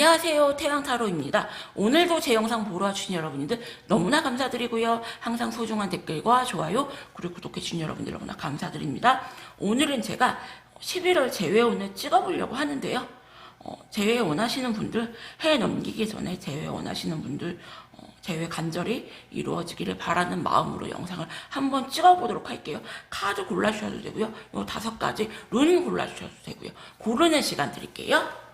안녕하세요, 태양타로입니다. 오늘도 제 영상 보러 와주신 여러분들 너무나 감사드리고요. 항상 소중한 댓글과 좋아요 그리고 구독해주신 여러분들 너무나 감사드립니다. 오늘은 제가 11월 재회운을 찍어보려고 하는데요. 재회 원하시는 분들, 해 넘기기 전에 재회 원하시는 분들 재회 간절히 이루어지기를 바라는 마음으로 영상을 한번 찍어보도록 할게요. 카드 골라주셔도 되고요. 요 5가지 룬 골라주셔도 되고요. 고르는 시간 드릴게요.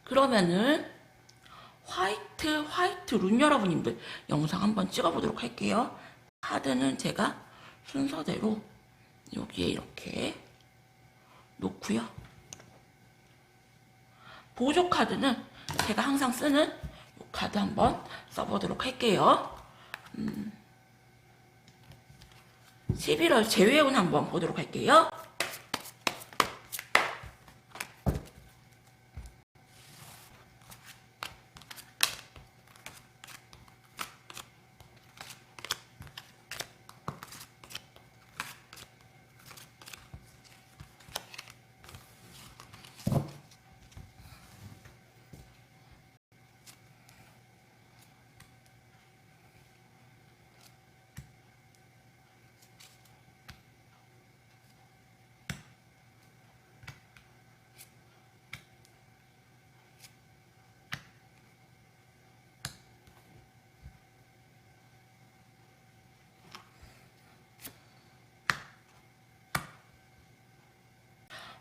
그러면은 화이트 룬 여러분님들 영상 한번 찍어보도록 할게요. 카드는 제가 순서대로 여기에 이렇게 놓고요. 보조 카드는 제가 항상 쓰는 이 카드 한번 써보도록 할게요. 11월 재회운 한번 보도록 할게요.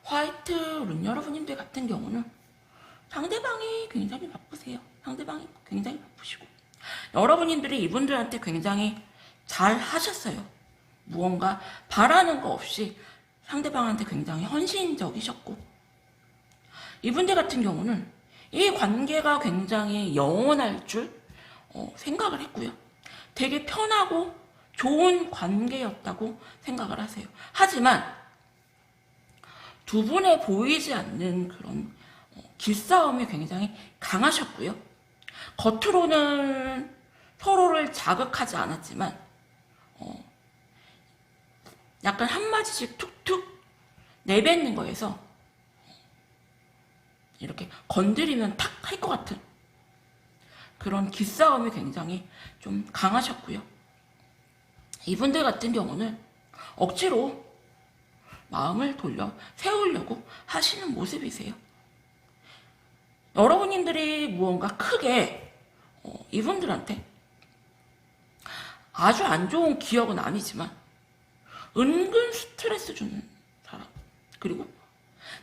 화이트 룬 여러분님들 같은 경우는 상대방이 굉장히 바쁘세요. 상대방이 굉장히 바쁘시고 여러분님들이 이분들한테 굉장히 잘 하셨어요. 무언가 바라는 거 없이 상대방한테 굉장히 헌신적이셨고 이분들 같은 경우는 이 관계가 굉장히 영원할 줄 생각을 했고요. 되게 편하고 좋은 관계였다고 생각을 하세요. 하지만 두 분의 보이지 않는 그런 기싸움이 굉장히 강하셨고요. 겉으로는 서로를 자극하지 않았지만 약간 한마디씩 툭툭 내뱉는 거에서 이렇게 건드리면 탁 할 것 같은 그런 기싸움이 굉장히 좀 강하셨고요. 이분들 같은 경우는 억지로 마음을 돌려 세우려고 하시는 모습이세요. 여러분님들이 무언가 크게 이분들한테 아주 안 좋은 기억은 아니지만 은근 스트레스 주는 사람, 그리고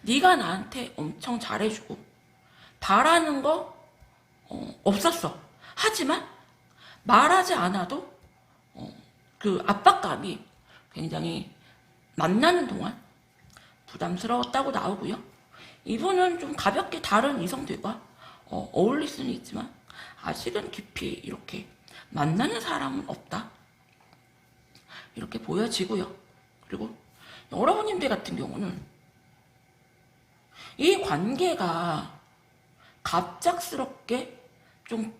네가 나한테 엄청 잘해주고 바라는 거 없었어. 하지만 말하지 않아도 그 압박감이 굉장히 만나는 동안 부담스러웠다고 나오고요. 이분은 좀 가볍게 다른 이성들과 어울릴 수는 있지만 아직은 깊이 이렇게 만나는 사람은 없다. 이렇게 보여지고요. 그리고 여러분님들 같은 경우는 이 관계가 갑작스럽게 좀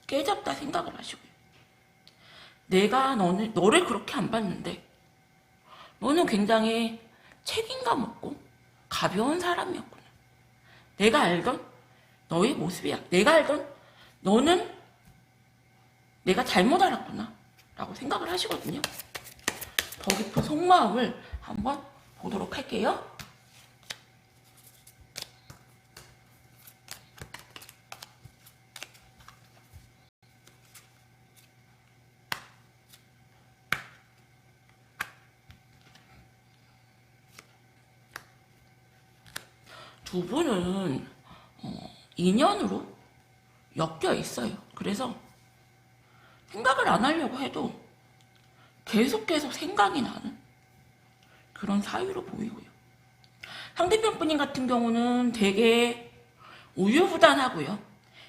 깨졌다 생각을 하시고요. 내가 너를 그렇게 안 봤는데 너는 굉장히 책임감 없고 가벼운 사람이었구나. 내가 알던 너의 모습이야. 내가 알던 너는 내가 잘못 알았구나 라고 생각을 하시거든요. 더 깊은 속마음을 한번 보도록 할게요. 두 분은 인연으로 엮여 있어요. 그래서 생각을 안 하려고 해도 계속 생각이 나는 그런 사유로 보이고요. 상대편 분인 같은 경우는 되게 우유부단하고요.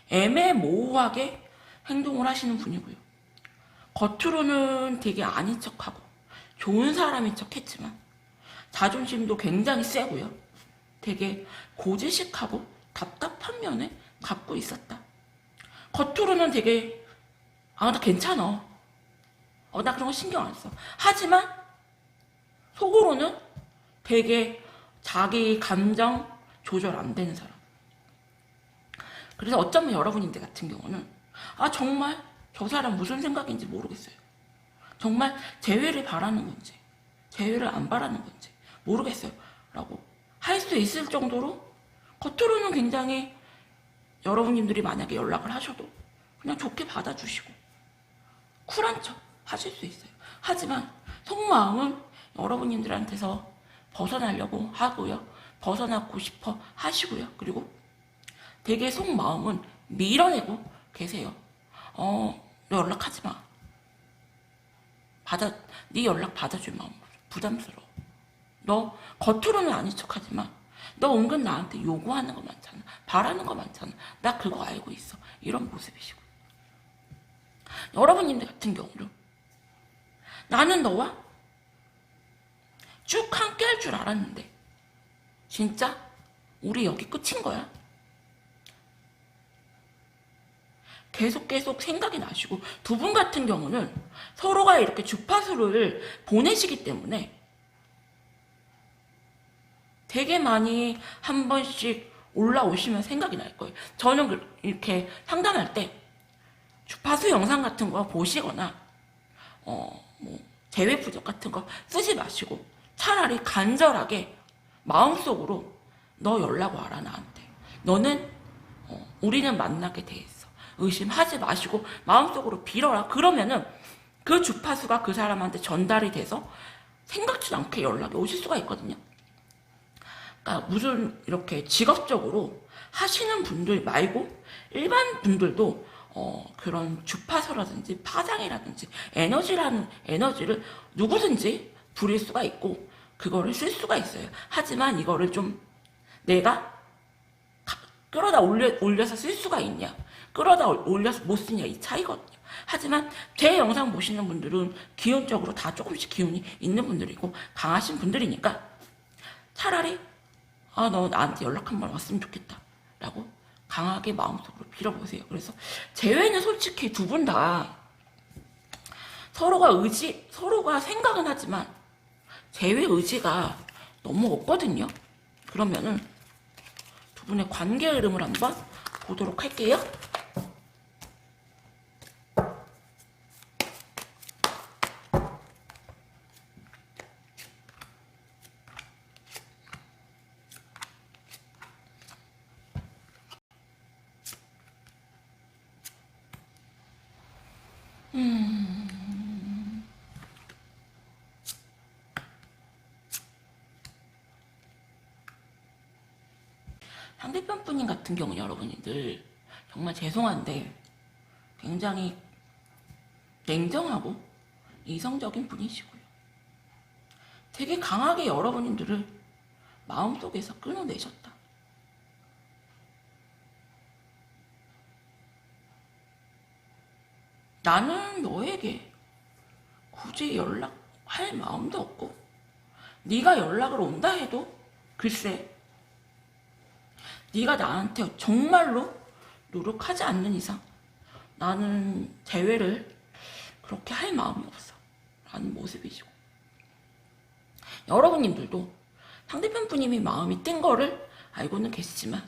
애매모호하게 행동을 하시는 분이고요. 겉으로는 되게 아닌 척하고 좋은 사람인 척했지만 자존심도 굉장히 세고요. 되게 고지식하고 답답한 면을 갖고 있었다. 겉으로는 되게 나 괜찮아. 나 그런 거 신경 안 써. 하지만 속으로는 되게 자기 감정 조절 안 되는 사람. 그래서 어쩌면 여러분인들 같은 경우는 정말 저 사람 무슨 생각인지 모르겠어요. 정말 재회를 바라는 건지 재회를 안 바라는 건지 모르겠어요 라고 할 수 있을 정도로 겉으로는 굉장히 여러분님들이 만약에 연락을 하셔도 그냥 좋게 받아주시고 쿨한 척 하실 수 있어요. 하지만 속마음은 여러분님들한테서 벗어나려고 하고요. 벗어나고 싶어 하시고요. 그리고 되게 속마음은 밀어내고 계세요. 너 연락하지 마. 네 연락 받아줄 마음 부담스러워. 너 겉으로는 아닌 척하지만 너 은근 나한테 요구하는 거 많잖아. 바라는 거 많잖아. 나 그거 알고 있어. 이런 모습이시고. 여러분님들 같은 경우는 나는 너와 쭉 함께 할 줄 알았는데 진짜 우리 여기 끝인 거야. 계속 생각이 나시고 두 분 같은 경우는 서로가 이렇게 주파수를 보내시기 때문에 되게 많이 한 번씩 올라오시면 생각이 날 거예요. 저는 이렇게 상담할 때 주파수 영상 같은 거 보시거나 재회 부적 같은 거 쓰지 마시고 차라리 간절하게 마음속으로 너 연락 와라 나한테. 너는 우리는 만나게 돼 있어. 의심하지 마시고 마음속으로 빌어라. 그러면은 그 주파수가 그 사람한테 전달이 돼서 생각지도 않게 연락이 오실 수가 있거든요. 그러니까 무슨 이렇게 직업적으로 하시는 분들 말고 일반 분들도 그런 주파수라든지 파장이라든지 에너지를 누구든지 부릴 수가 있고 그거를 쓸 수가 있어요. 하지만 이거를 좀 내가 끌어다 올려서 쓸 수가 있냐, 끌어다 올려서 못 쓰냐, 이 차이거든요. 하지만 제 영상 보시는 분들은 기운적으로 다 조금씩 기운이 있는 분들이고 강하신 분들이니까 차라리 너 나한테 연락 한번 왔으면 좋겠다 라고 강하게 마음속으로 빌어보세요. 그래서 재회는 솔직히 두 분 다 서로가 생각은 하지만 재회 의지가 너무 없거든요. 그러면은 두 분의 관계 흐름을 한번 보도록 할게요. 상대편 분님 같은 경우 여러분들 정말 죄송한데 굉장히 냉정하고 이성적인 분이시고요. 되게 강하게 여러분들을 마음속에서 끊어내셨다. 나는 너에게 굳이 연락할 마음도 없고 네가 연락을 온다 해도 글쎄 네가 나한테 정말로 노력하지 않는 이상 나는 재회를 그렇게 할 마음이 없어 라는 모습이시고 여러분님들도 상대편 분님이 마음이 뜬 거를 알고는 계시지만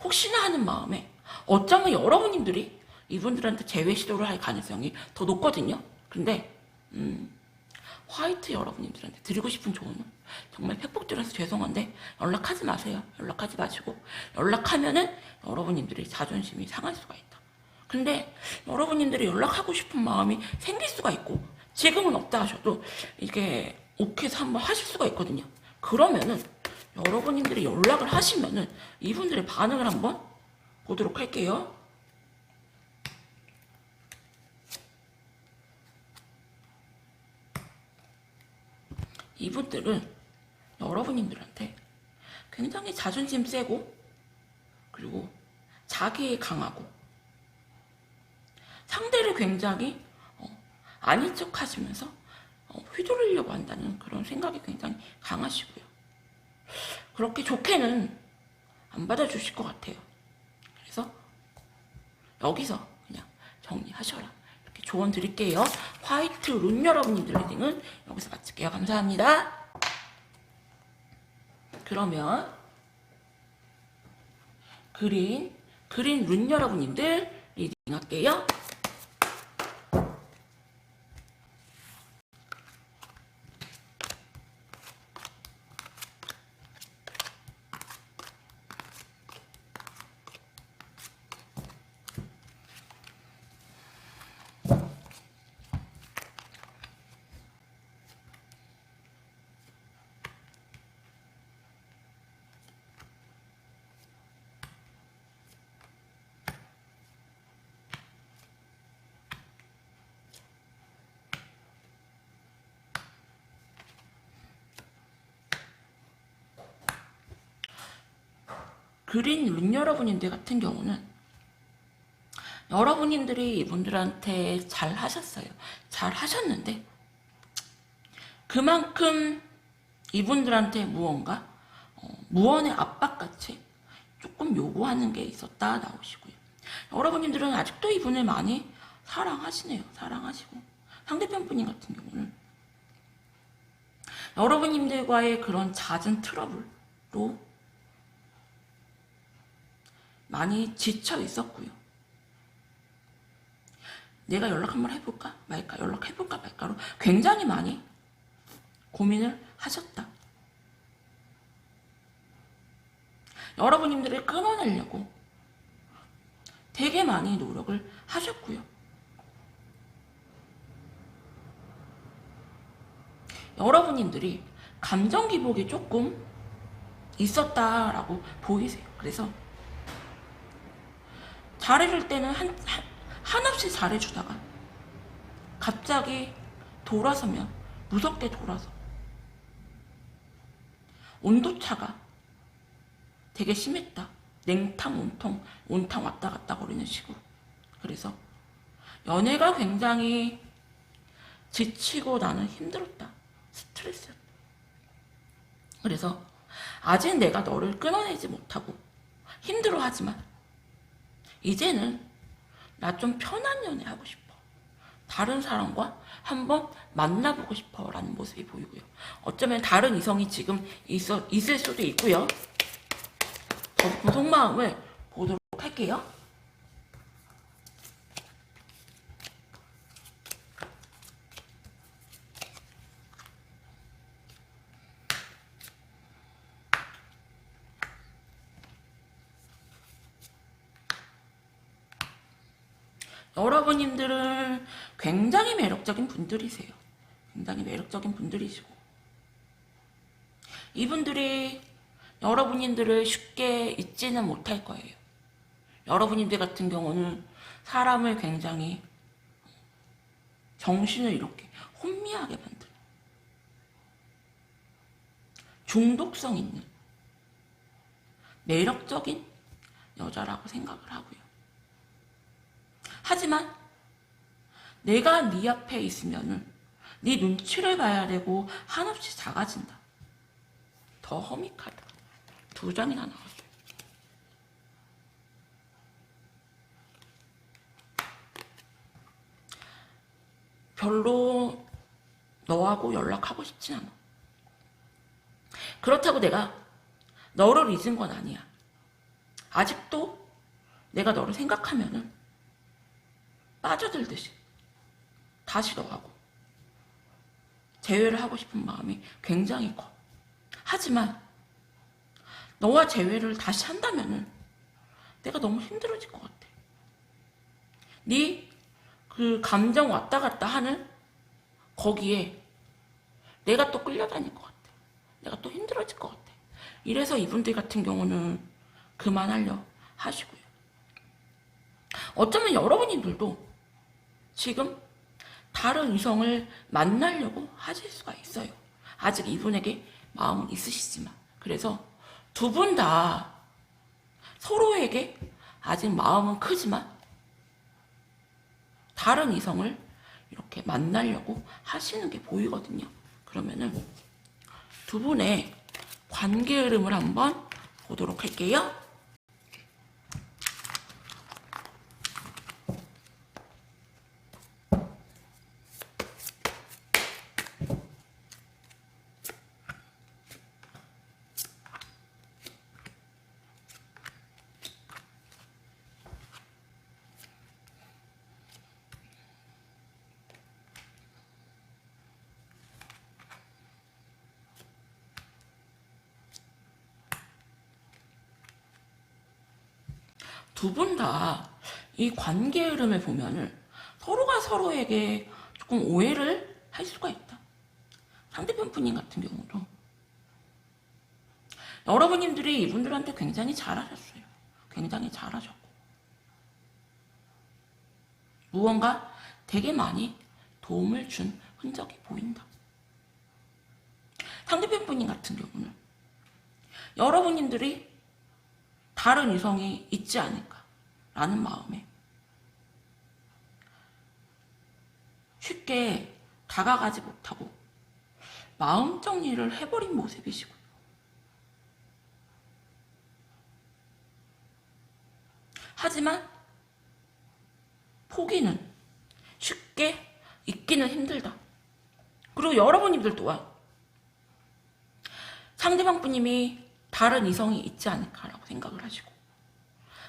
혹시나 하는 마음에 어쩌면 여러분님들이 이분들한테 재회 시도를 할 가능성이 더 높거든요. 근데 화이트 여러분님들한테 드리고 싶은 조언은 정말 팩폭드려서 죄송한데 연락하지 마세요. 연락하지 마시고 연락하면은 여러분님들의 자존심이 상할 수가 있다. 근데 여러분님들이 연락하고 싶은 마음이 생길 수가 있고 지금은 없다 하셔도 이게 오케이서 한번 하실 수가 있거든요. 그러면은 여러분님들이 연락을 하시면은 이분들의 반응을 한번 보도록 할게요. 이분들은 여러분님들한테 굉장히 자존심 세고 그리고 자기애 강하고 상대를 굉장히 아닌 척 하시면서 휘두르려고 한다는 그런 생각이 굉장히 강하시고요. 그렇게 좋게는 안 받아주실 것 같아요. 그래서 여기서 그냥 정리하셔라. 이렇게 조언 드릴게요. 화이트 룬 여러분님들 리딩은 여기서 마칠게요. 감사합니다. 그러면 그린 룬 여러분님들 리딩 할게요. 그린 룬 여러분인들 같은 경우는 여러분들이 이분들한테 잘 하셨어요. 잘 하셨는데 그만큼 이분들한테 무언가 무언의 압박같이 조금 요구하는 게 있었다 나오시고요. 여러분들은 아직도 이분을 많이 사랑하시네요. 사랑하시고 상대편 분인 같은 경우는 여러분들과의 그런 잦은 트러블로 많이 지쳐 있었고요. 내가 연락 한번 해볼까 말까 연락해볼까 말까로 굉장히 많이 고민을 하셨다. 여러분들을 끊어내려고 되게 많이 노력을 하셨고요. 여러분들이 감정 기복이 조금 있었다라고 보이세요. 그래서 잘해줄 때는 한없이 잘해주다가 갑자기 돌아서면 무섭게 돌아서 온도차가 되게 심했다. 냉탕 온탕 왔다 갔다 거리는 식으로. 그래서 연애가 굉장히 지치고 나는 힘들었다. 스트레스였다. 그래서 아직 내가 너를 끊어내지 못하고 힘들어하지만 이제는 나 좀 편한 연애 하고 싶어. 다른 사람과 한번 만나보고 싶어 라는 모습이 보이고요. 어쩌면 다른 이성이 지금 있을 수도 있고요. 저 그 속마음을 보도록 할게요. 여러분들은 굉장히 매력적인 분들이세요. 굉장히 매력적인 분들이시고 이분들이 여러분들을 쉽게 잊지는 못할 거예요. 여러분들 같은 경우는 사람을 굉장히 정신을 이렇게 혼미하게 만드는 중독성 있는 매력적인 여자라고 생각을 하고요. 하지만 내가 네 앞에 있으면은 네 눈치를 봐야 되고 한없이 작아진다. 더 허미카드 2장이나 나왔어요. 별로 너하고 연락하고 싶진 않아. 그렇다고 내가 너를 잊은 건 아니야. 아직도 내가 너를 생각하면은 빠져들듯이 다시 너하고 재회를 하고 싶은 마음이 굉장히 커. 하지만 너와 재회를 다시 한다면은 내가 너무 힘들어질 것 같아. 네 그 감정 왔다 갔다 하는 거기에 내가 또 끌려다닐 것 같아. 내가 또 힘들어질 것 같아. 이래서 이분들 같은 경우는 그만하려 하시고요. 어쩌면 여러분들도 지금 다른 이성을 만나려고 하실 수가 있어요. 아직 이분에게 마음은 있으시지만. 그래서 두 분 다 서로에게 아직 마음은 크지만 다른 이성을 이렇게 만나려고 하시는 게 보이거든요. 그러면은 두 분의 관계 흐름을 한번 보도록 할게요. 두 분 다 이 관계 흐름을 보면은 서로가 서로에게 조금 오해를 할 수가 있다. 상대편 분님 같은 경우도 여러분님들이 이분들한테 굉장히 잘하셨어요. 굉장히 잘하셨고 무언가 되게 많이 도움을 준 흔적이 보인다. 상대편 분님 같은 경우는 여러분님들이 다른 이성이 있지 않을까라는 마음에 쉽게 다가가지 못하고 마음 정리를 해버린 모습이시고요. 하지만 포기는 쉽게 잊기는 힘들다. 그리고 여러분님들 또한 상대방 분님이 다른 이성이 있지 않을까라고 생각을 하시고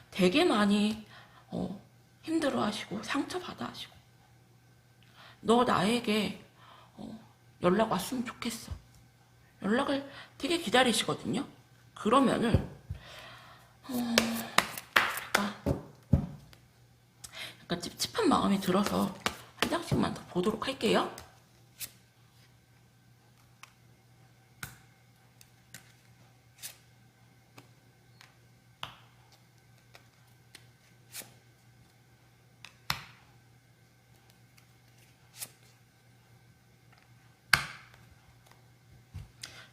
되게 많이 힘들어하시고 상처받아 하시고 너 나에게 연락 왔으면 좋겠어. 연락을 되게 기다리시거든요. 그러면은 약간 찝찝한 마음이 들어서 한 장씩만 더 보도록 할게요.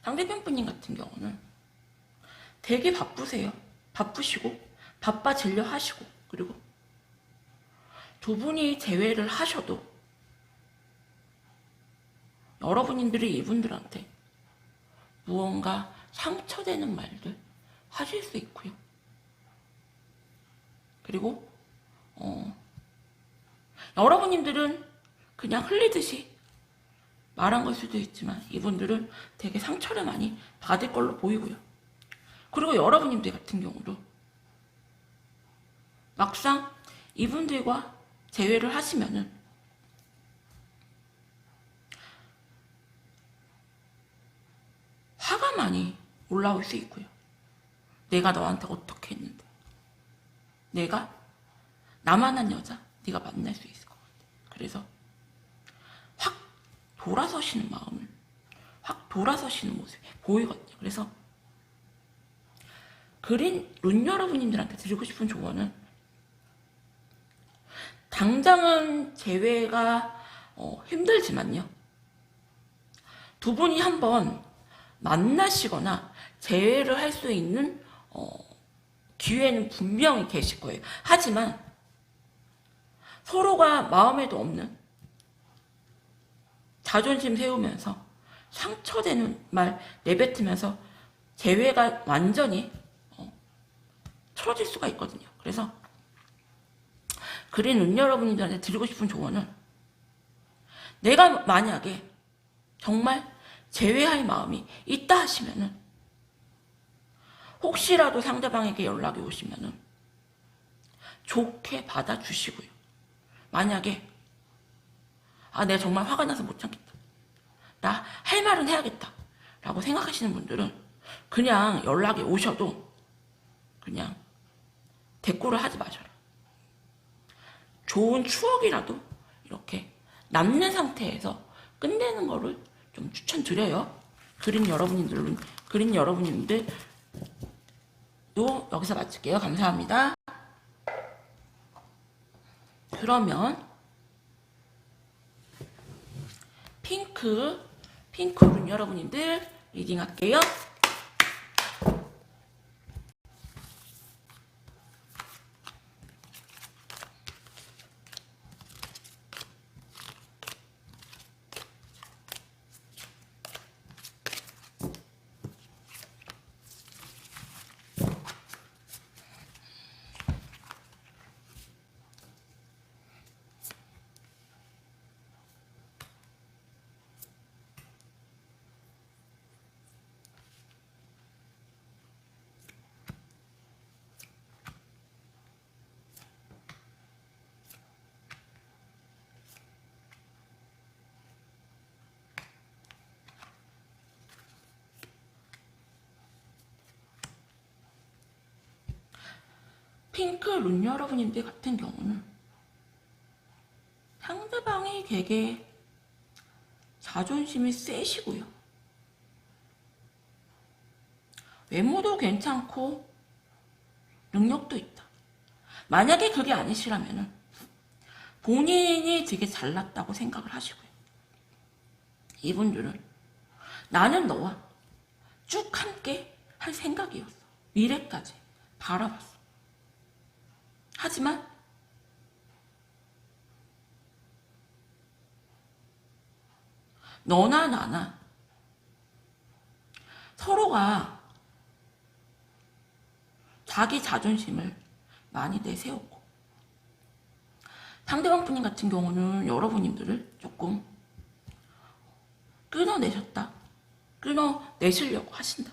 상대편 분님 같은 경우는 되게 바쁘세요. 바쁘시고 바빠지려 하시고 그리고 두 분이 재회를 하셔도 여러분들이 이분들한테 무언가 상처되는 말들 하실 수 있고요. 그리고 여러분들은 그냥 흘리듯이 말한 걸 수도 있지만 이분들은 되게 상처를 많이 받을 걸로 보이고요. 그리고 여러분들 같은 경우도 막상 이분들과 재회를 하시면은 화가 많이 올라올 수 있고요. 내가 너한테 어떻게 했는데 내가 나만한 여자 네가 만날 수 있을 것 같아. 그래서 확 돌아서시는 마음을 확 돌아서시는 모습이 보이거든요. 그래서 그린 룬 여러분님들한테 드리고 싶은 조언은 당장은 재회가 힘들지만요. 두 분이 한번 만나시거나 재회를 할 수 있는 기회는 분명히 계실 거예요. 하지만 서로가 마음에도 없는 자존심 세우면서 상처되는 말 내뱉으면서 재회가 완전히 틀어질 수가 있거든요. 그래서 그린 운 여러분들한테 드리고 싶은 조언은 내가 만약에 정말 재회할 마음이 있다 하시면은 혹시라도 상대방에게 연락이 오시면은 좋게 받아주시고요. 만약에 내가 정말 화가 나서 못 참겠다. 나 할 말은 해야겠다. 라고 생각하시는 분들은 그냥 연락이 오셔도 그냥 대꾸를 하지 마셔라. 좋은 추억이라도 이렇게 남는 상태에서 끝내는 거를 좀 추천드려요. 그린 여러분들도 여기서 마칠게요. 감사합니다. 그러면 핑크룬 여러분들 리딩 할게요. 핑크 룬 여러분인데 같은 경우는 상대방이 되게 자존심이 세시고요. 외모도 괜찮고 능력도 있다. 만약에 그게 아니시라면은 본인이 되게 잘났다고 생각을 하시고요. 이분들은 나는 너와 쭉 함께 할 생각이었어. 미래까지 바라봤어. 하지만 너나 나나 서로가 자기 자존심을 많이 내세웠고 상대방 분님 같은 경우는 여러분님들을 조금 끊어내시려고 하신다.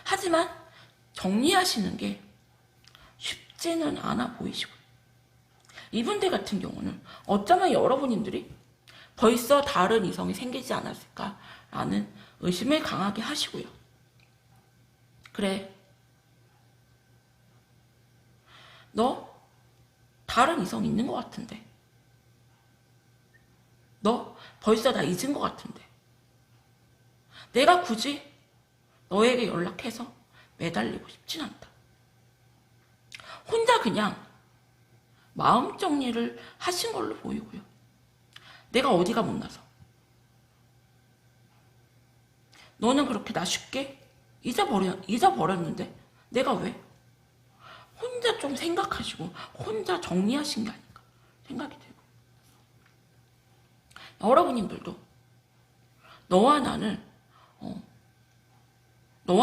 하지만 정리하시는 게 쉽지는 않아 보이시고요. 이분들 같은 경우는 어쩌면 여러분님들이 벌써 다른 이성이 생기지 않았을까라는 의심을 강하게 하시고요. 그래, 너 다른 이성 있는 것 같은데, 너 벌써 나 잊은 것 같은데, 내가 굳이 너에게 연락해서 매달리고 싶진 않다. 혼자 그냥 마음 정리를 하신 걸로 보이고요. 내가 어디가 못나서 너는 그렇게 나 쉽게 잊어버렸는데 내가 왜? 혼자 좀 생각하시고 혼자 정리하신 게 아닌가 생각이 들고, 여러분님들도 너와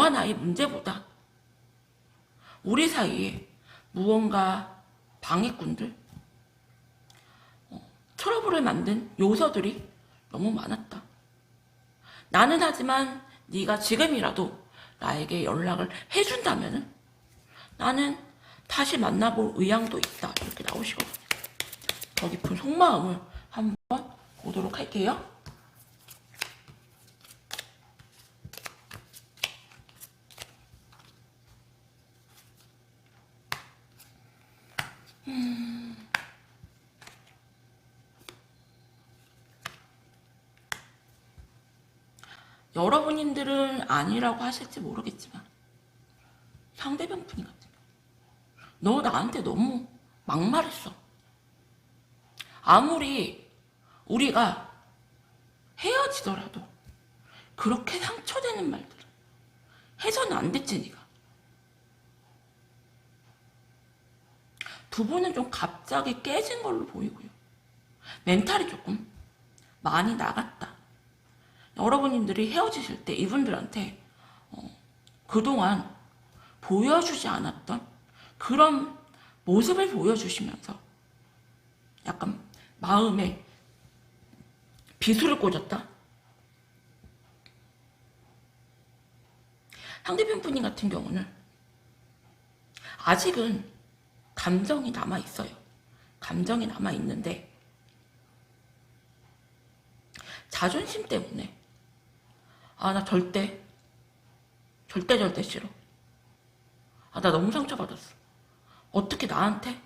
나의 문제보다 우리 사이에 무언가 방해꾼들, 트러블을 만든 요소들이 너무 많았다. 나는 하지만 네가 지금이라도 나에게 연락을 해준다면은 나는 다시 만나볼 의향도 있다. 이렇게 나오시거든요. 더 깊은 속마음을 한번 보도록 할게요. 여러분님들은 아니라고 하실지 모르겠지만 상대방 분이 같은 경우 너 나한테 너무 막말했어. 아무리 우리가 헤어지더라도 그렇게 상처되는 말들을 해서는 안 됐지 니가. 두 분은 좀 갑자기 깨진 걸로 보이고요. 멘탈이 조금 많이 나갔다. 여러분님들이 헤어지실 때 이분들한테 그동안 보여주지 않았던 그런 모습을 보여주시면서 약간 마음에 비수를 꽂았다. 상대편 분님 같은 경우는 아직은 감정이 남아있어요. 감정이 남아있는데 자존심 때문에 나 절대 싫어. 나 너무 상처받았어. 어떻게 나한테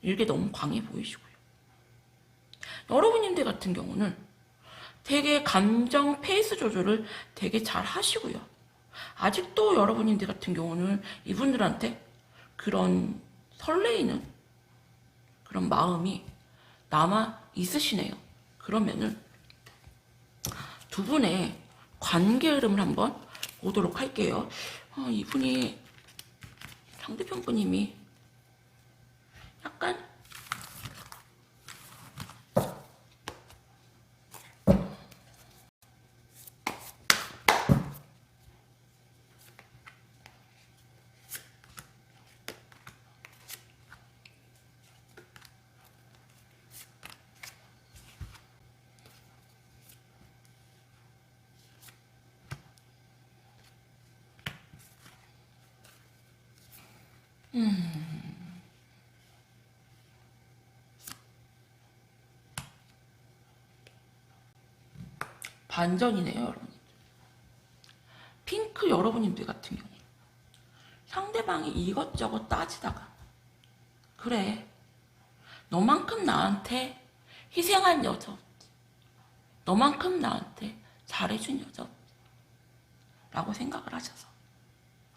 이게 너무 강해 보이시고요. 여러분님들 같은 경우는 되게 감정 페이스 조절을 되게 잘 하시고요. 아직도 여러분님들 같은 경우는 이분들한테 그런 설레이는 그런 마음이 남아 있으시네요. 그러면은 두 분의 관계 흐름을 한번 보도록 할게요. 이분이 상대편 분님이 약간 반전이네요, 여러분. 핑크 여러분님들 같은 경우 상대방이 이것저것 따지다가 그래 너만큼 나한테 희생한 여자 없지. 너만큼 나한테 잘해준 여자 없지. 라고 생각을 하셔서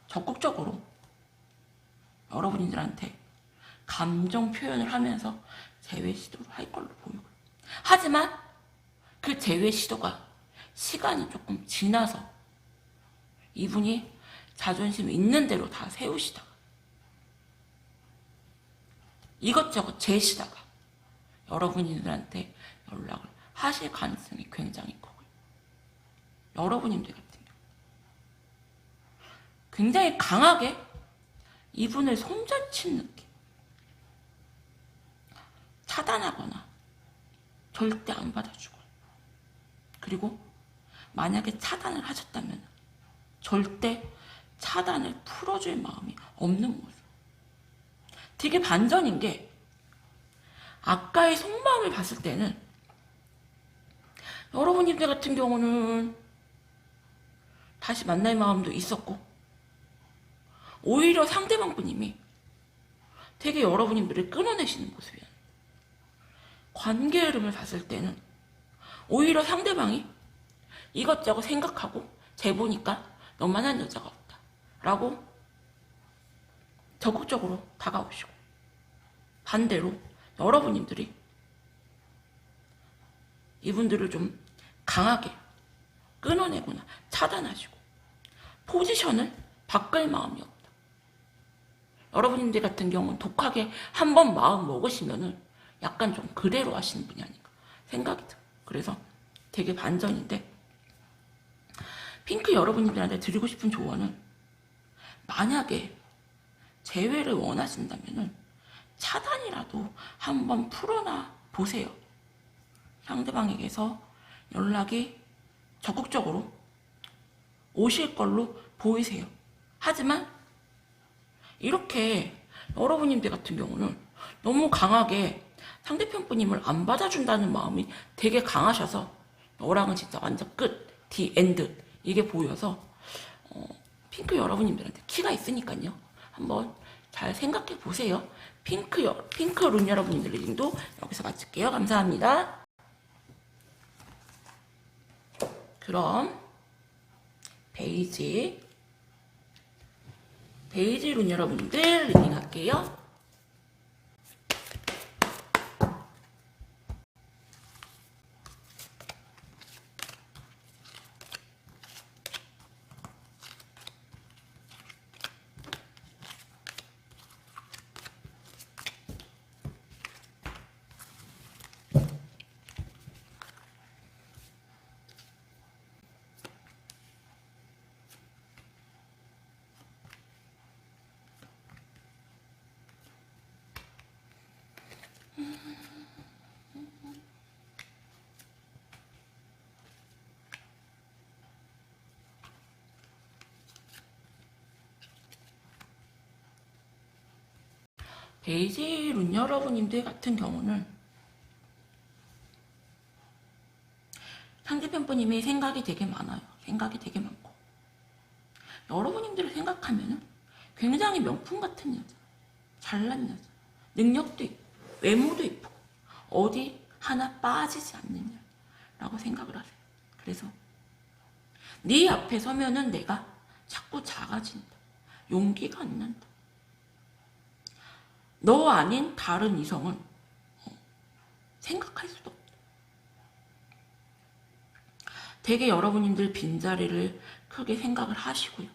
적극적으로 여러분들한테 감정 표현을 하면서 재회 시도를 할 걸로 보여요. 하지만 그 재회 시도가 시간이 조금 지나서 이분이 자존심 있는 대로 다 세우시다가 이것저것 재시다가 여러분들한테 연락을 하실 가능성이 굉장히 커요. 여러분들 같은 경우 굉장히 강하게 이분을 손절친 느낌, 차단하거나 절대 안 받아주고, 그리고 만약에 차단을 하셨다면 절대 차단을 풀어줄 마음이 없는 모습. 되게 반전인 게 아까의 속마음을 봤을 때는 여러분들 같은 경우는 다시 만날 마음도 있었고, 오히려 상대방 분님이 되게 여러분들을 끊어내시는 모습이에요. 관계 흐름을 봤을 때는 오히려 상대방이 이것저것 생각하고 재보니까 너만한 여자가 없다 라고 적극적으로 다가오시고, 반대로 여러분들이 이분들을 좀 강하게 끊어내거나 차단하시고 포지션을 바꿀 마음이 없다. 여러분들 같은 경우는 독하게 한번 마음 먹으시면은 약간 좀 그대로 하시는 분이 아닌가 생각이 들어요. 그래서 되게 반전인데, 핑크 여러분들한테 드리고 싶은 조언은 만약에 재회를 원하신다면은 차단이라도 한번 풀어놔 보세요. 상대방에게서 연락이 적극적으로 오실 걸로 보이세요. 하지만 이렇게 여러분들 같은 경우는 너무 강하게 상대편 분님을 안 받아준다는 마음이 되게 강하셔서 너랑은 진짜 완전 끝, 디 엔드 이게 보여서 핑크 여러분들한테 키가 있으니까요. 한번 잘 생각해 보세요. 핑크룬 여러분들 리딩도 여기서 마칠게요. 감사합니다. 그럼 베이지 룬 여러분들 리딩 할게요. 베이지 룬 여러분님들 같은 경우는 상대편 분님이 생각이 되게 많아요. 생각이 되게 많고, 여러분님들을 생각하면은 굉장히 명품 같은 여자, 잘난 여자, 능력도 있고 외모도 이쁘고 어디 하나 빠지지 않는 여자라고 생각을 하세요. 그래서 네 앞에 서면은 내가 자꾸 작아진다, 용기가 안 난다. 너 아닌 다른 이성은 생각할 수도 없다. 되게 여러분들 빈자리를 크게 생각을 하시고요.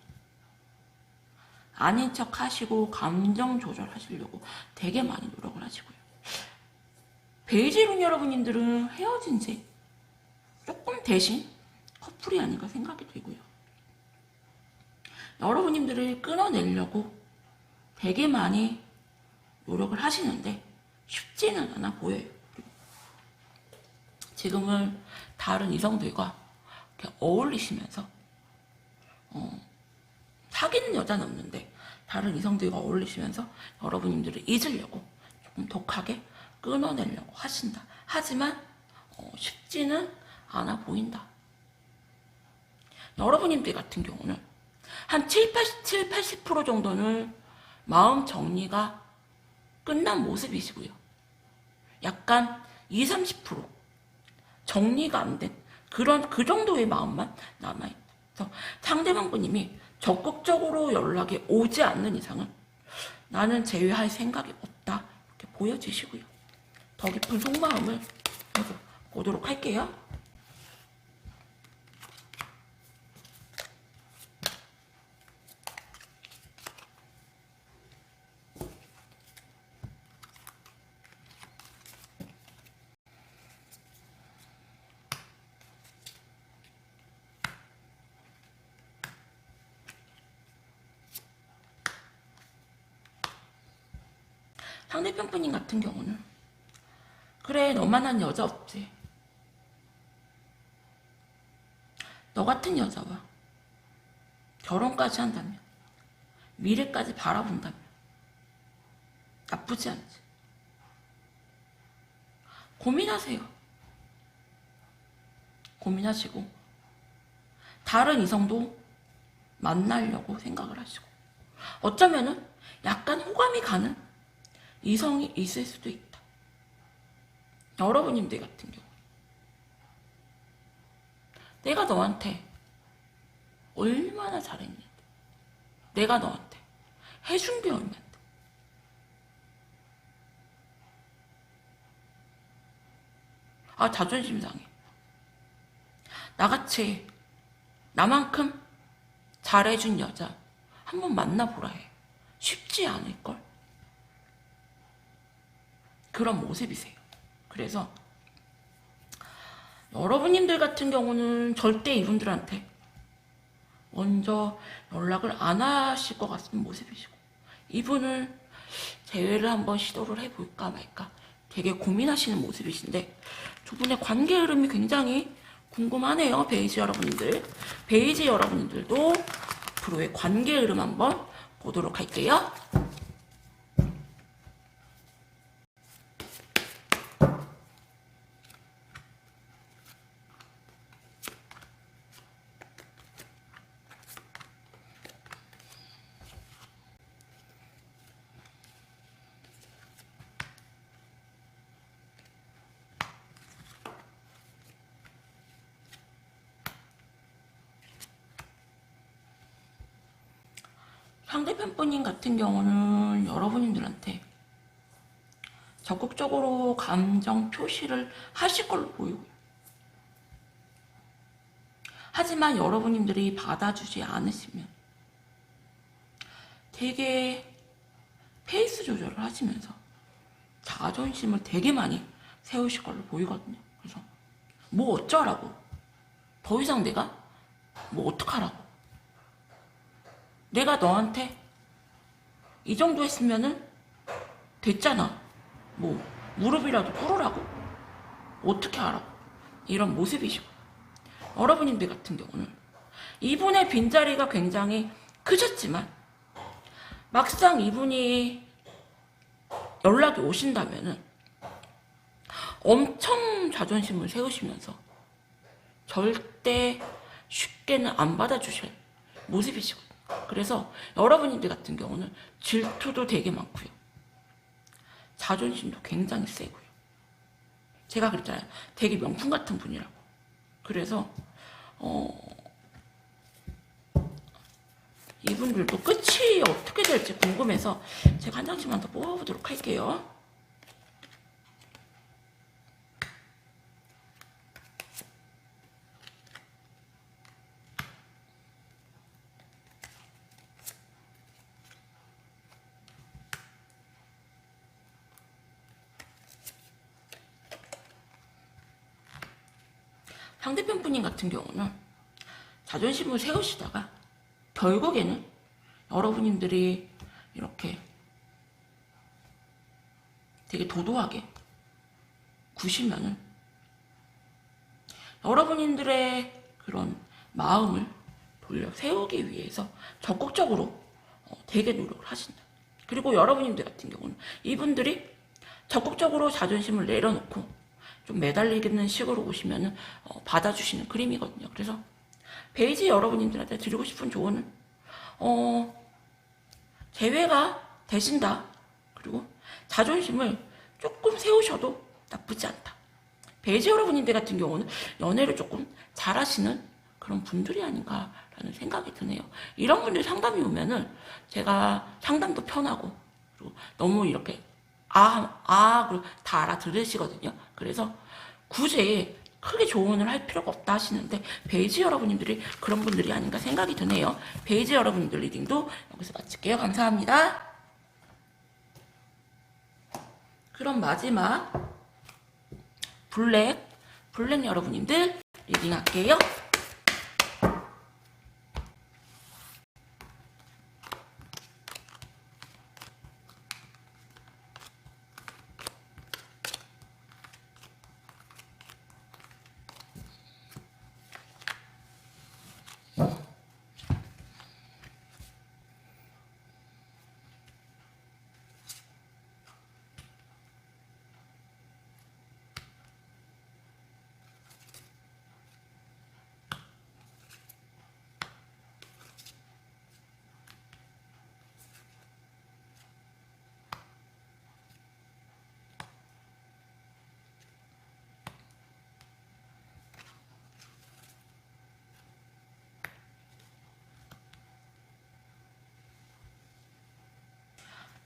아닌 척 하시고 감정 조절하시려고 되게 많이 노력을 하시고요. 베이지룬 여러분들은 헤어진 지 조금 대신 커플이 아닌가 생각이 들고요. 여러분들을 끊어내려고 되게 많이 노력을 하시는데 쉽지는 않아 보여요. 지금은 다른 이성들과 어울리시면서 사귀는 여자는 없는데 다른 이성들과 어울리시면서 여러분들을 잊으려고 조금 독하게 끊어내려고 하신다. 하지만 쉽지는 않아 보인다. 여러분들 같은 경우는 한 80% 정도는 마음 정리가 끝난 모습이시고요. 약간 20~30% 정리가 안 된 그 정도의 마음만 남아있어. 상대방 분님이 적극적으로 연락이 오지 않는 이상은 나는 제외할 생각이 없다. 이렇게 보여지시고요. 더 깊은 속마음을 보도록 할게요. 상대편 분님 같은 경우는 그래 너만한 여자 없지. 너 같은 여자와 결혼까지 한다면 미래까지 바라본다면 나쁘지 않지. 고민하세요. 고민하시고 다른 이성도 만나려고 생각을 하시고 어쩌면은 약간 호감이 가는 이성이 있을 수도 있다. 여러분님들 같은 경우 내가 너한테 얼마나 잘했는데 내가 너한테 해준 게 얼만데 자존심 상해. 나같이 나만큼 잘해준 여자 한번 만나보라 해. 쉽지 않을걸? 그런 모습이세요. 그래서 여러분님들 같은 경우는 절대 이분들한테 먼저 연락을 안 하실 것 같은 모습이시고 이분을 재회를 한번 시도를 해볼까 말까 되게 고민하시는 모습이신데 두 분의 관계 흐름이 굉장히 궁금하네요. 베이지 여러분들. 베이지 여러분들도 앞으로의 관계 흐름 한번 보도록 할게요. 상대편 분님 같은 경우는 여러분들한테 적극적으로 감정 표시를 하실 걸로 보이고요. 하지만 여러분들이 받아주지 않으시면 되게 페이스 조절을 하시면서 자존심을 되게 많이 세우실 걸로 보이거든요. 그래서 뭐 어쩌라고, 더 이상 내가 뭐 어떡하라고, 내가 너한테 이 정도 했으면은 됐잖아, 뭐 무릎이라도 꿇으라고, 어떻게 하라고, 이런 모습이시고 여러분들 같은 경우는 이분의 빈자리가 굉장히 크셨지만 막상 이분이 연락이 오신다면은 엄청 자존심을 세우시면서 절대 쉽게는 안 받아주실 모습이시거든요. 그래서 여러분들 같은 경우는 질투도 되게 많고요. 자존심도 굉장히 세고요. 제가 그랬잖아요. 되게 명품 같은 분이라고. 그래서 이분들도 끝이 어떻게 될지 궁금해서 제가 한 장씩만 더 뽑아보도록 할게요. 상대편 분님 같은 경우는 자존심을 세우시다가 결국에는 여러분들이 이렇게 되게 도도하게 구시면은 여러분들의 그런 마음을 돌려 세우기 위해서 적극적으로 되게 노력을 하신다. 그리고 여러분들 같은 경우는 이분들이 적극적으로 자존심을 내려놓고 좀 매달리는 식으로 오시면은 받아주시는 그림이거든요. 그래서 베이지 여러분들한테 드리고 싶은 조언은 재회가 되신다. 그리고 자존심을 조금 세우셔도 나쁘지 않다. 배지 여러분들 같은 경우는 연애를 조금 잘하시는 그런 분들이 아닌가라는 생각이 드네요. 이런 분들 상담이 오면은 제가 상담도 편하고, 그리고 너무 이렇게 그리고 다 알아들으시거든요. 그래서 굳이 크게 조언을 할 필요가 없다 하시는데, 베이지 여러분들이 그런 분들이 아닌가 생각이 드네요. 베이지 여러분들 리딩도 여기서 마칠게요. 감사합니다. 그럼 마지막 블랙 여러분들 리딩 할게요.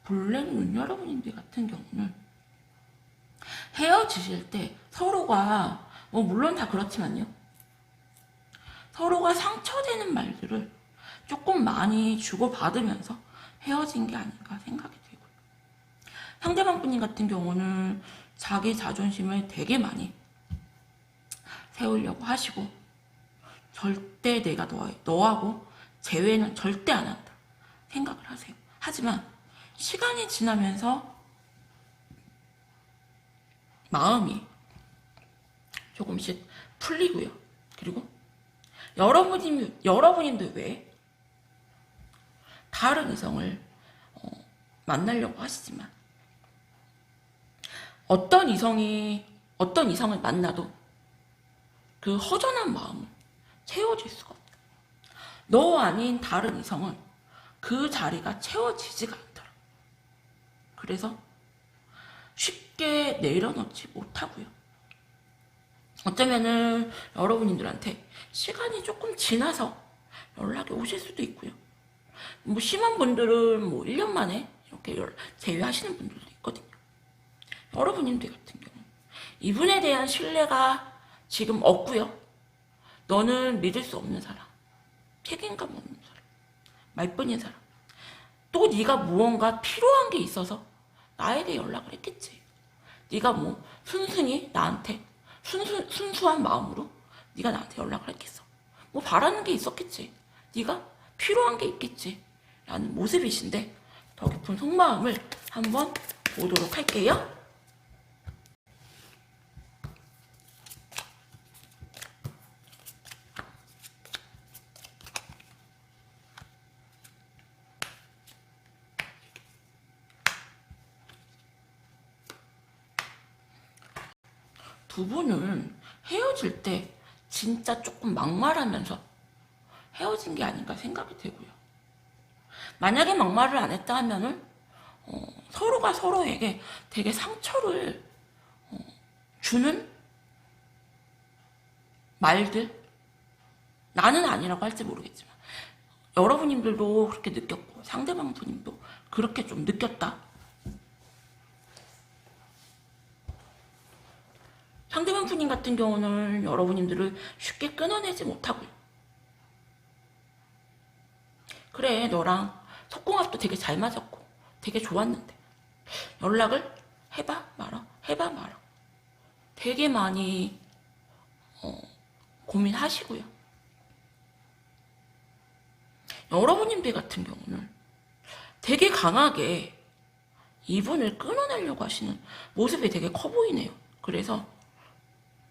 블랙문 여러분들 같은 경우는 헤어지실 때 서로가 물론 다 그렇지만요, 서로가 상처되는 말들을 조금 많이 주고받으면서 헤어진 게 아닌가 생각이 되고요. 상대방 분님 같은 경우는 자기 자존심을 되게 많이 세우려고 하시고, 절대 내가 너하고 재회는 절대 안 한다 생각을 하세요. 하지만 시간이 지나면서 마음이 조금씩 풀리고요. 그리고 여러분인데 왜 다른 이성을 만나려고 하시지만, 어떤 이성을 만나도 그 허전한 마음을 채워질 수가 없다. 너 아닌 다른 이성은 그 자리가 채워지지가 않더라. 그래서 쉽게 내려놓지 못하고요. 어쩌면은 여러분들한테 시간이 조금 지나서 연락이 오실 수도 있고요. 심한 분들은 1년 만에 이렇게 제외하시는 분들도 있거든요. 여러분들 같은 경우 이분에 대한 신뢰가 지금 없고요. 너는 믿을 수 없는 사람, 책임감 없는 사람, 말뿐인 사람, 또 네가 무언가 필요한 게 있어서 나에게 연락을 했겠지. 네가 순순히 나한테 순수한 마음으로 네가 나한테 연락을 했겠어. 바라는 게 있었겠지. 네가 필요한 게 있겠지. 라는 모습이신데, 더 깊은 속마음을 한번 보도록 할게요. 두 분은 헤어질 때 진짜 조금 막말하면서 헤어진 게 아닌가 생각이 되고요. 만약에 막말을 안 했다 하면은 서로가 서로에게 되게 상처를 주는 말들, 나는 아니라고 할지 모르겠지만 여러분님들도 그렇게 느꼈고 상대방 분님도 그렇게 좀 느꼈다. 상대방 분님 같은 경우는 여러분님들을 쉽게 끊어내지 못하고요. 그래, 너랑 속궁합도 되게 잘 맞았고 되게 좋았는데 연락을 해봐 말아 되게 많이 고민하시고요. 여러분님들 같은 경우는 되게 강하게 이분을 끊어내려고 하시는 모습이 되게 커 보이네요. 그래서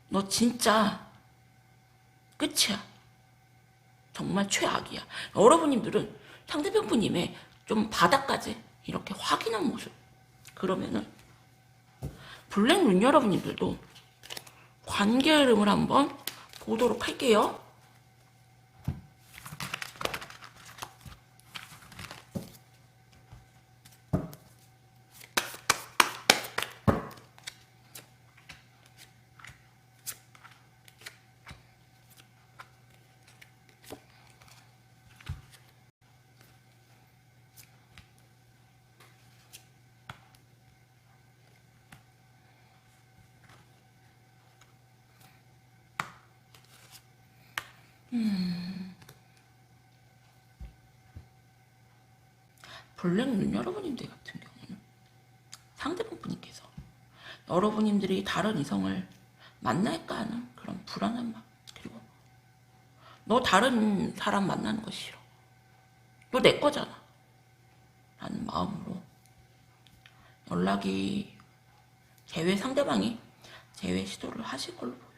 너 진짜 끝이야. 정말 최악이야. 여러분님들은 상대방 분님의 좀 바닥까지 이렇게 확인한 모습. 그러면은 블랙문 여러분님들도 관계 흐름을 한번 보도록 할게요. 블랙눈 여러분님들 같은 경우는 상대방 분께서 여러분님들이 다른 이성을 만날까 하는 그런 불안한 마음, 그리고 너 다른 사람 만나는 거 싫어, 너 내 거잖아 라는 마음으로 연락이 상대방이 재회 시도를 하실 걸로 보여요.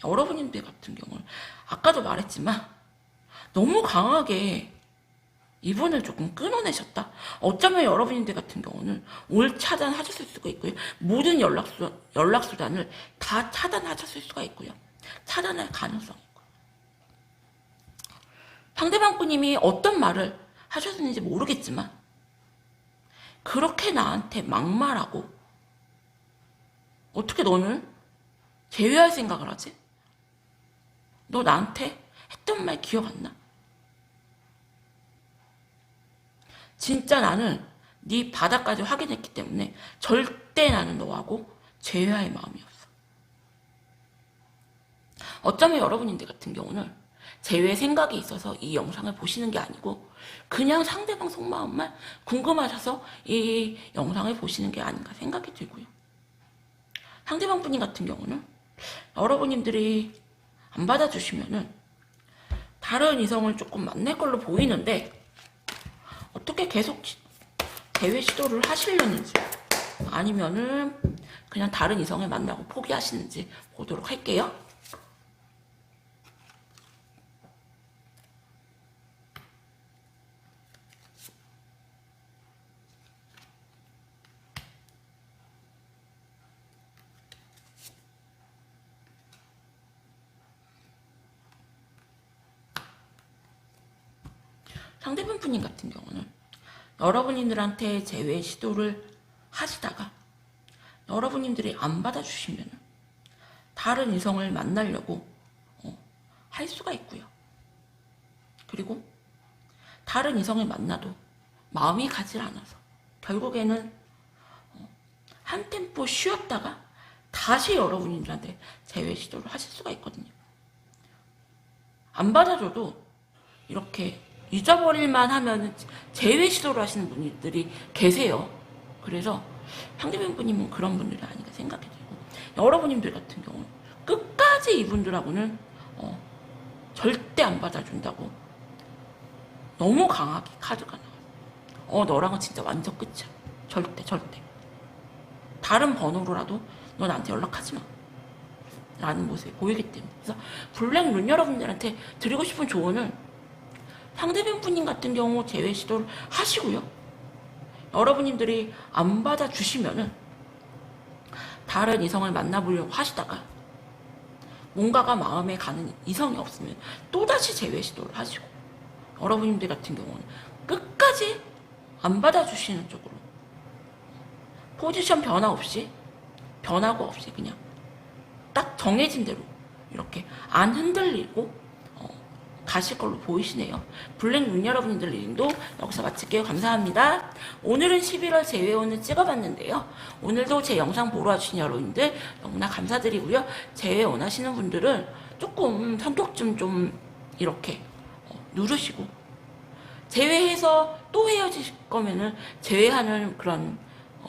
여러분들 같은 경우는 아까도 말했지만 너무 강하게 이분을 조금 끊어내셨다. 어쩌면 여러분들 같은 경우는 올 차단하셨을 수가 있고요. 모든 연락수단을 다 차단하셨을 수가 있고요. 차단할 가능성이 있고요. 상대방 분님이 어떤 말을 하셨는지 모르겠지만 그렇게 나한테 막말하고 어떻게 너는 제외할 생각을 하지? 너 나한테 했던 말 기억 안 나? 진짜 나는 네 바닥까지 확인했기 때문에 절대 나는 너하고 제외할 마음이 없어. 어쩌면 여러분들 같은 경우는 제외 생각이 있어서 이 영상을 보시는 게 아니고 그냥 상대방 속마음만 궁금하셔서 이 영상을 보시는 게 아닌가 생각이 들고요. 상대방 분님 같은 경우는 여러분들이 안 받아주시면은 다른 이성을 조금 만날 걸로 보이는데 어떻게 계속 재회 시도를 하시려는지 아니면은 그냥 다른 이성을 만나고 포기하시는지 보도록 할게요. 상대방 분님 같은 경우는 여러분들한테 재회 시도를 하시다가 여러분들이 안 받아주시면 다른 이성을 만나려고 할 수가 있고요. 그리고 다른 이성을 만나도 마음이 가지 않아서 결국에는 한 템포 쉬었다가 다시 여러분들한테 재회 시도를 하실 수가 있거든요. 안 받아줘도 이렇게 잊어버릴만 하면 재회 시도를 하시는 분들이 계세요. 그래서 상대방 분님은 그런 분들이 아닌가 생각이 들고 여러분들 같은 경우는 끝까지 이분들하고는 절대 안 받아준다고 너무 강하게 카드가 나와요. 너랑은 진짜 완전 끝이야. 절대. 다른 번호로라도 너 나한테 연락하지 마. 라는 모습이 보이기 때문에. 그래서 블랙룬 여러분들한테 드리고 싶은 조언은 상대방 분님 같은 경우 재회 시도를 하시고요. 여러분들이 안 받아주시면은 다른 이성을 만나보려고 하시다가 뭔가가 마음에 가는 이성이 없으면 또다시 재회 시도를 하시고 여러분들 같은 경우는 끝까지 안 받아주시는 쪽으로 포지션 변하고 없이 그냥 딱 정해진 대로 이렇게 안 흔들리고 가실 걸로 보이시네요. 블랙룬 여러분들 리딩도 여기서 마칠게요. 감사합니다. 오늘은 11월 재회운을 찍어봤는데요. 오늘도 제 영상 보러 와주신 여러분들 너무나 감사드리고요. 재회 원하시는 분들은 조금 성격 좀 이렇게 누르시고 재회해서 또 헤어질 거면은 재회하는 그런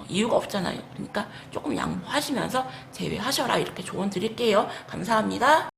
이유가 없잖아요. 그러니까 조금 양보하시면서 재회하셔라 이렇게 조언 드릴게요. 감사합니다.